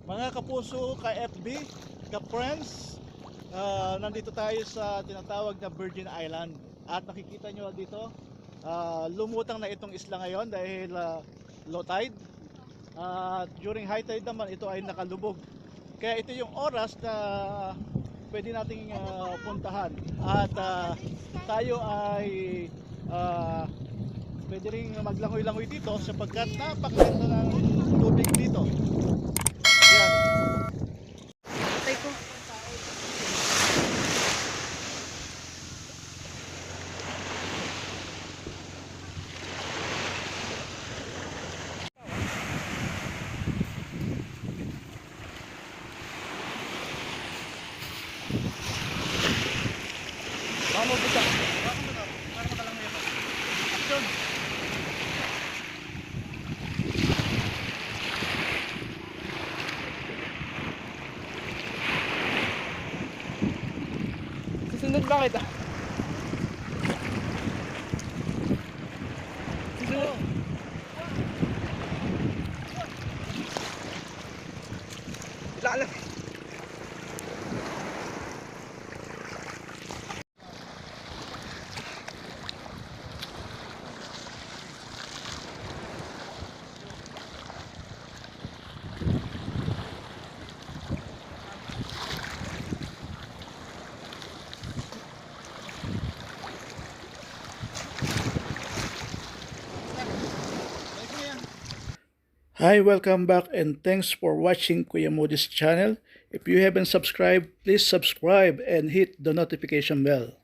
Mga kapuso, ka-FB, ka-friends, nandito tayo sa tinatawag na Virgin Island. At nakikita nyo dito, lumutang na itong isla ngayon dahil low tide. During high tide naman, ito ay nakalubog. Kaya ito yung oras na pwede nating puntahan. At tayo ay pwede rin maglangoy-langoy dito sapagkat napakaganda ng tubig dito. Yan. Patay ko. Vamos buka. Para makalangoy ako. Action. Susunod ba kita? Susunod. Ilalim. Hi, welcome back and thanks for watching Kuya Moody's channel. If you haven't subscribed, please subscribe and hit the notification bell.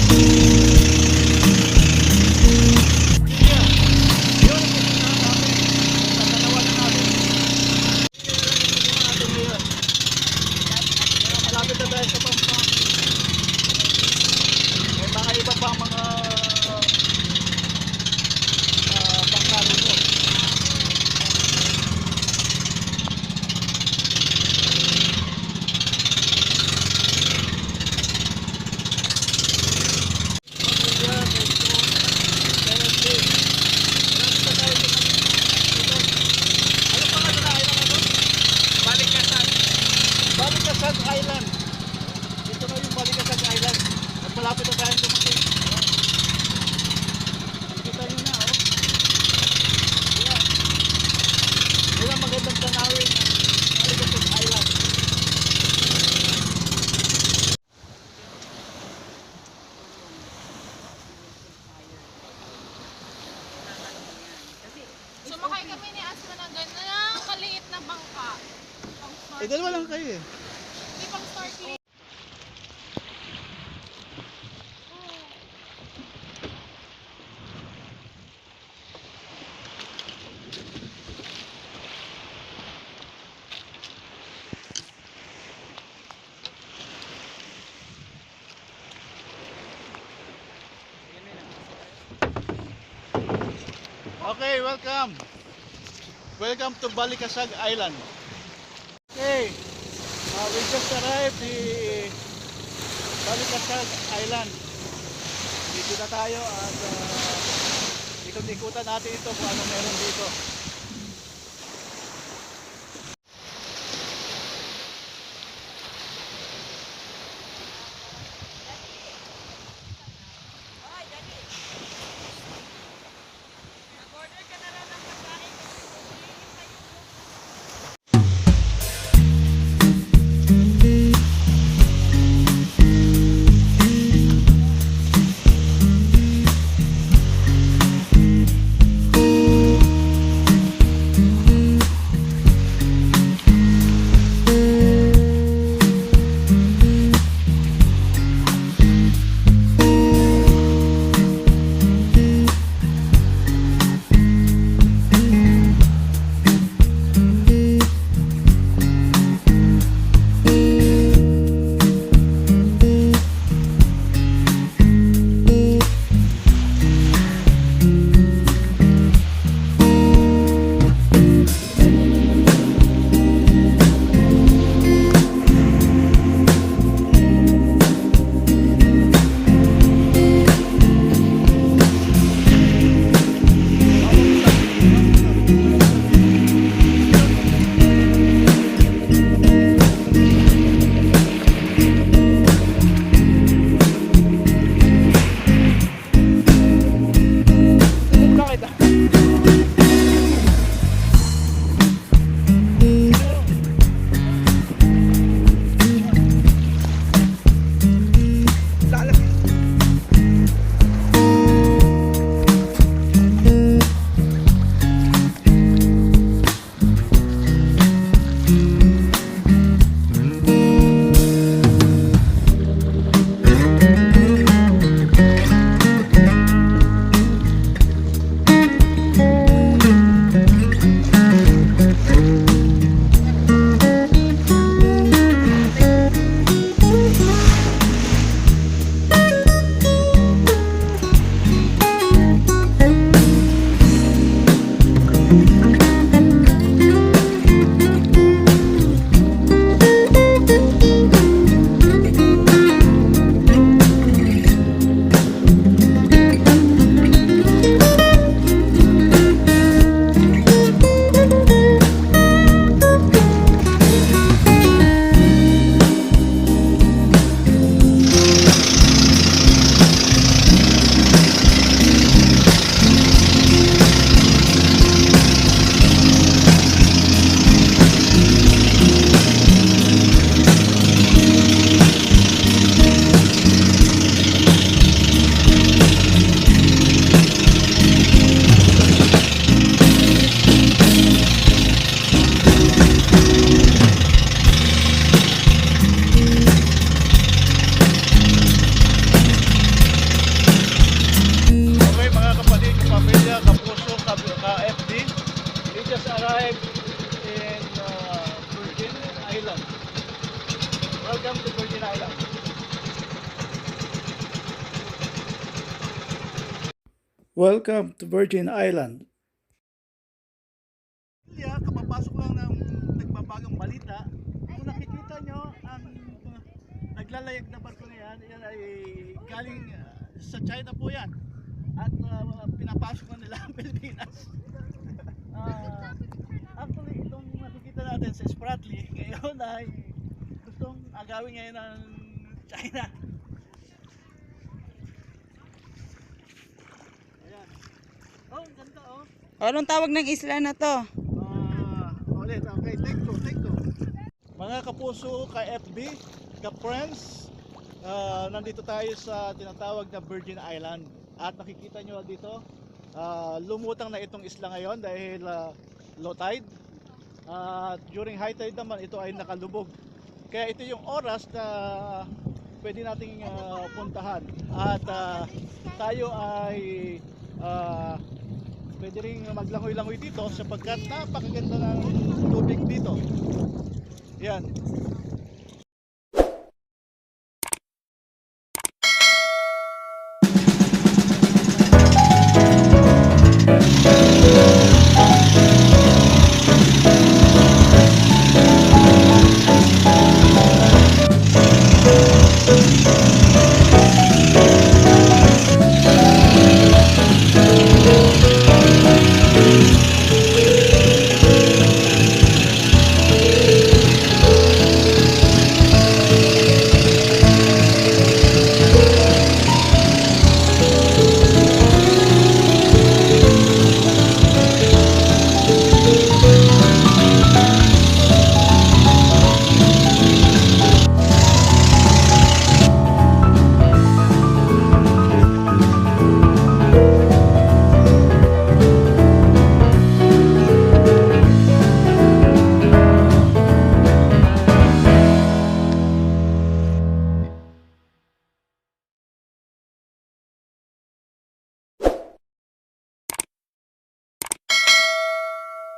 Kuya, yun ang pupuntahan natin. Tatanawan na natin. Yun ang pupuntahan natin ngayon. Kaya malapit na tayo sa Pampang. May mga iba pang mga pangkarugo. Baclayon Island. Ito na yung Baclayon Island. At malapit na tayo dumating. Kita nyo na, oh. Yan. Yan ang magandang tanawin ng Baclayon Island. Sumakay kami ni Asma ng gano'n kaliit na bangka. Eh, dalawa lang kayo eh. May pang snorkeling. Okay, welcome. Welcome to Baclayon Island. Okay, we just arrived the Baclayon Island. Dito na tayo at ikot-ikutan natin ito kung ano meron dito. Welcome to Virgin Island. Yeah, kapapasok lang ng nagbabagong balita. Kung nakikita nyo, ang naglalayag na barko na yan ay galing sa China po yan. At pinapasok na nila ang Pilipinas. Actually, itong nakikita natin sa Spratly, ngayon ay gustong agawin ngayon ng China. Ayan. Oh, ang ganda oh. Anong tawag ng isla na to? Ulit, okay, take two. Mga kapuso, ka-FB, ka-friends, nandito tayo sa tinatawag na Virgin Island. At nakikita nyo dito, lumutang na itong isla ngayon dahil low tide. During high tide naman, ito ay nakalubog. Kaya ito yung oras na pwede nating puntahan. At tayo ay pwede rin maglangoy-langoy dito sapagkat napakaganda ng tubig dito. Yan.